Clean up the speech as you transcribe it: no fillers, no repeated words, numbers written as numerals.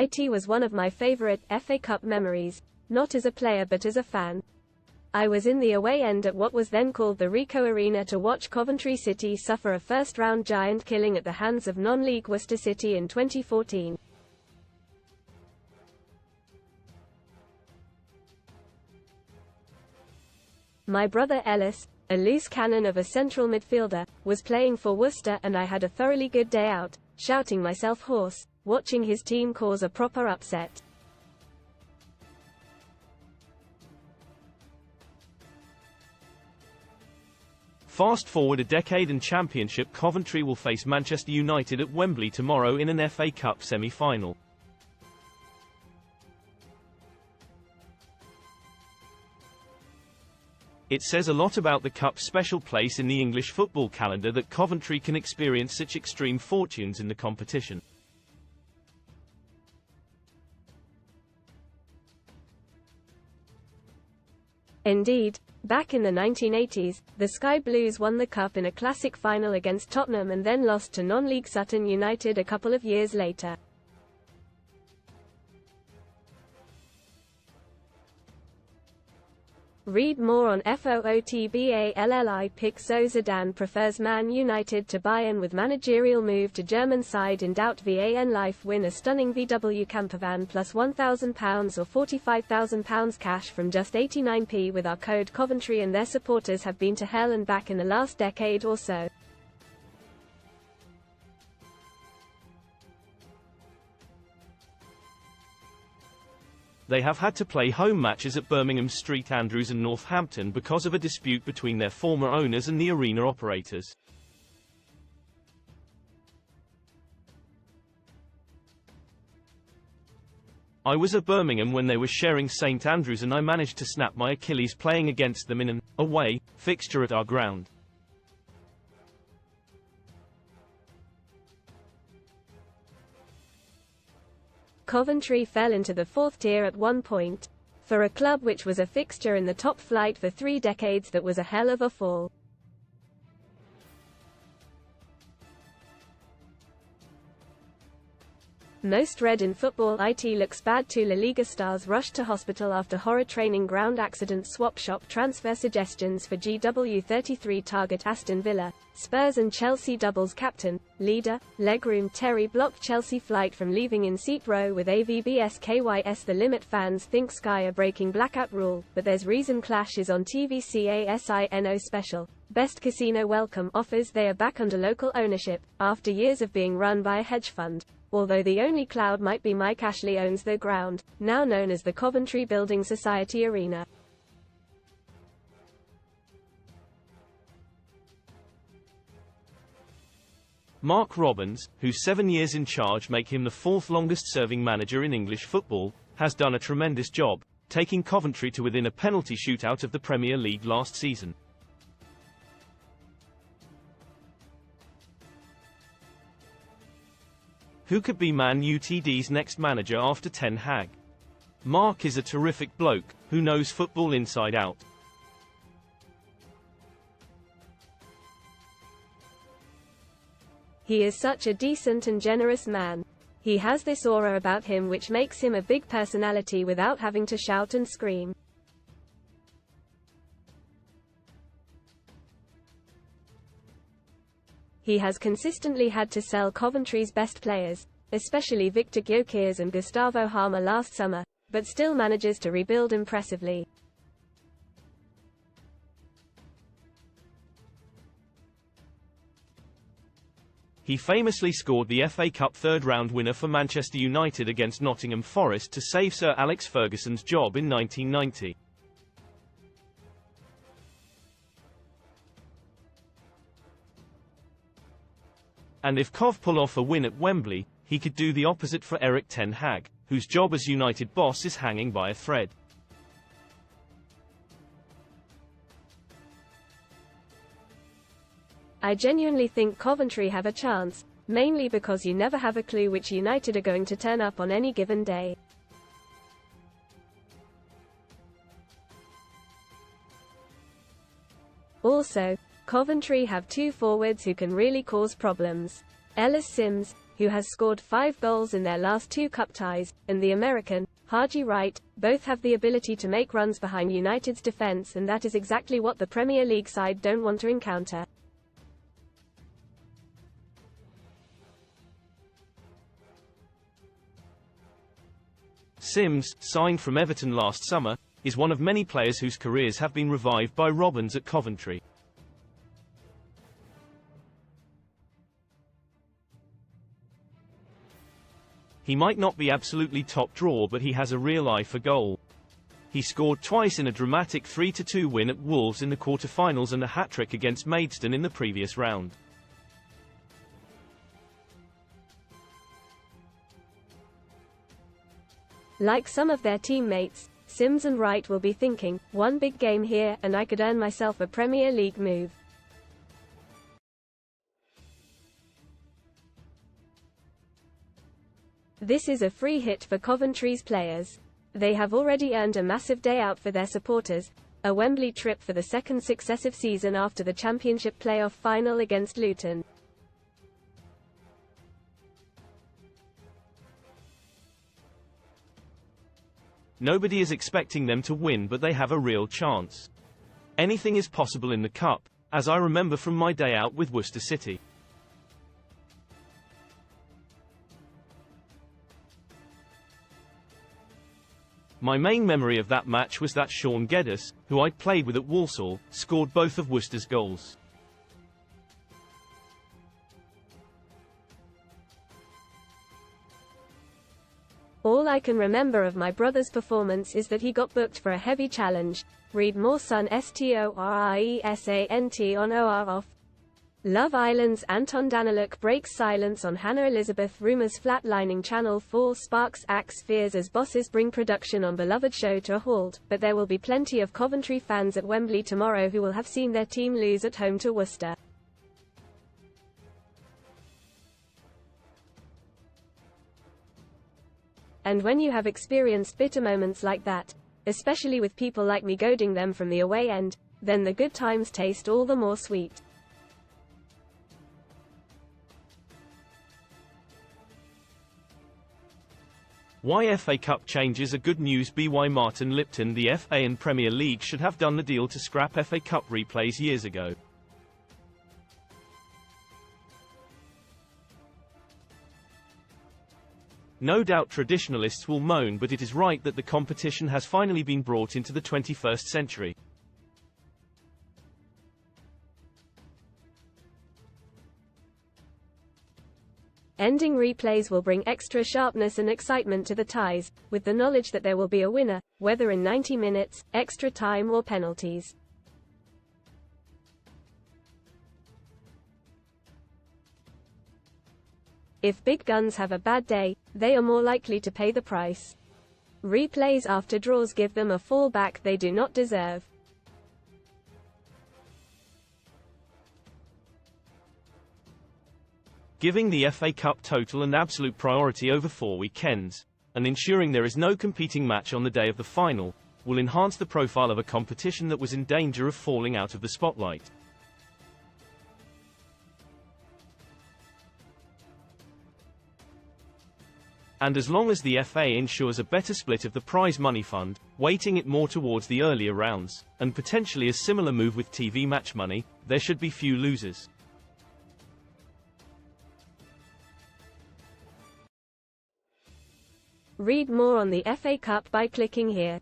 IT was one of my favourite FA Cup memories, not as a player but as a fan. I was in the away end at what was then called the Ricoh Arena to watch Coventry City suffer a first-round giant killing at the hands of non-league Worcester City in 2014. My brother Ellis, a loose cannon of a central midfielder, was playing for Worcester and I had a thoroughly good day out, shouting myself hoarse, watching his team cause a proper upset. Fast forward a decade and Championship Coventry will face Manchester United at Wembley tomorrow in an FA Cup semi-final. It says a lot about the Cup's special place in the English football calendar that Coventry can experience such extreme fortunes in the competition. Indeed, back in the 1980s, the Sky Blues won the Cup in a classic final against Tottenham and then lost to non-league Sutton United a couple of years later. Read more on FOOTBALLI. Pixo Zidane prefers Man United to Bayern with managerial move to German side in doubt. VAN Life win a stunning VW campervan plus £1,000 or £45,000 cash from just 89p with our code Coventry, and their supporters have been to hell and back in the last decade or so. They have had to play home matches at Birmingham St Andrews and Northampton because of a dispute between their former owners and the arena operators. I was at Birmingham when they were sharing St Andrews and I managed to snap my Achilles playing against them in an away fixture at our ground. Coventry fell into the fourth tier at one point. For a club which was a fixture in the top flight for 3 decades, that was a hell of a fall. Most read in football. IT looks bad too. La Liga stars rushed to hospital after horror training ground accident. Swap shop transfer suggestions for GW33 target Aston Villa. Spurs and Chelsea doubles captain, leader, legroom. Terry blocked Chelsea flight from leaving in seat row with AVBSKYS. The limit. Fans think Sky are breaking blackout rule, but there's reason. Clash is on TV. CASINO special. Best casino welcome offers. They are back under local ownership, after years of being run by a hedge fund. Although the only cloud might be Mike Ashley owns the ground, now known as the Coventry Building Society Arena. Mark Robins, whose 7 years in charge make him the 4th longest-serving manager in English football, has done a tremendous job, taking Coventry to within a penalty shootout of the Premier League last season. Who could be Man Utd's next manager after Ten Hag? Mark is a terrific bloke, who knows football inside out. He is such a decent and generous man. He has this aura about him which makes him a big personality without having to shout and scream. He has consistently had to sell Coventry's best players, especially Victor Gyökeres and Gustavo Hamer last summer, but still manages to rebuild impressively. He famously scored the FA Cup third-round winner for Manchester United against Nottingham Forest to save Sir Alex Ferguson's job in 1990. And if Cov pull off a win at Wembley, he could do the opposite for Erik Ten Hag, whose job as United boss is hanging by a thread. I genuinely think Coventry have a chance, mainly because you never have a clue which United are going to turn up on any given day. Also, Coventry have 2 forwards who can really cause problems. Ellis Sims, who has scored 5 goals in their last 2 cup ties, and the American, Haji Wright, both have the ability to make runs behind United's defence, and that is exactly what the Premier League side don't want to encounter. Sims, signed from Everton last summer, is one of many players whose careers have been revived by Robins at Coventry. He might not be absolutely top draw, but he has a real eye for goal. He scored twice in a dramatic 3-2 win at Wolves in the quarter-finals and a hat-trick against Maidstone in the previous round. Like some of their teammates, Sims and Wright will be thinking, one big game here, and I could earn myself a Premier League move. This is a free hit for Coventry's players. They have already earned a massive day out for their supporters, a Wembley trip for the second successive season after the Championship playoff final against Luton. Nobody is expecting them to win, but they have a real chance. Anything is possible in the Cup, as I remember from my day out with Worcester City. My main memory of that match was that Sean Geddes, who I'd played with at Walsall, scored both of Worcester's goals. All I can remember of my brother's performance is that he got booked for a heavy challenge. Read more Sun STORIESANT on OR off. Love Island's Anton Daniluk breaks silence on Hannah Elizabeth. Rumours flatlining Channel 4. Sparks axe fears as bosses bring production on beloved show to a halt, but there will be plenty of Coventry fans at Wembley tomorrow who will have seen their team lose at home to Worcester. And when you have experienced bitter moments like that, especially with people like me goading them from the away end, then the good times taste all the more sweet. Why FA Cup changes are good news. BY Martin Lipton. The FA and Premier League should have done the deal to scrap FA Cup replays years ago. No doubt traditionalists will moan, but it is right that the competition has finally been brought into the 21st century. Ending replays will bring extra sharpness and excitement to the ties, with the knowledge that there will be a winner, whether in 90 minutes, extra time or penalties. If big guns have a bad day, they are more likely to pay the price. Replays after draws give them a fallback they do not deserve. Giving the FA Cup total and absolute priority over 4 weekends, and ensuring there is no competing match on the day of the final, will enhance the profile of a competition that was in danger of falling out of the spotlight. And as long as the FA ensures a better split of the prize money fund, weighting it more towards the earlier rounds, and potentially a similar move with TV match money, there should be few losers. Read more on the FA Cup by clicking here.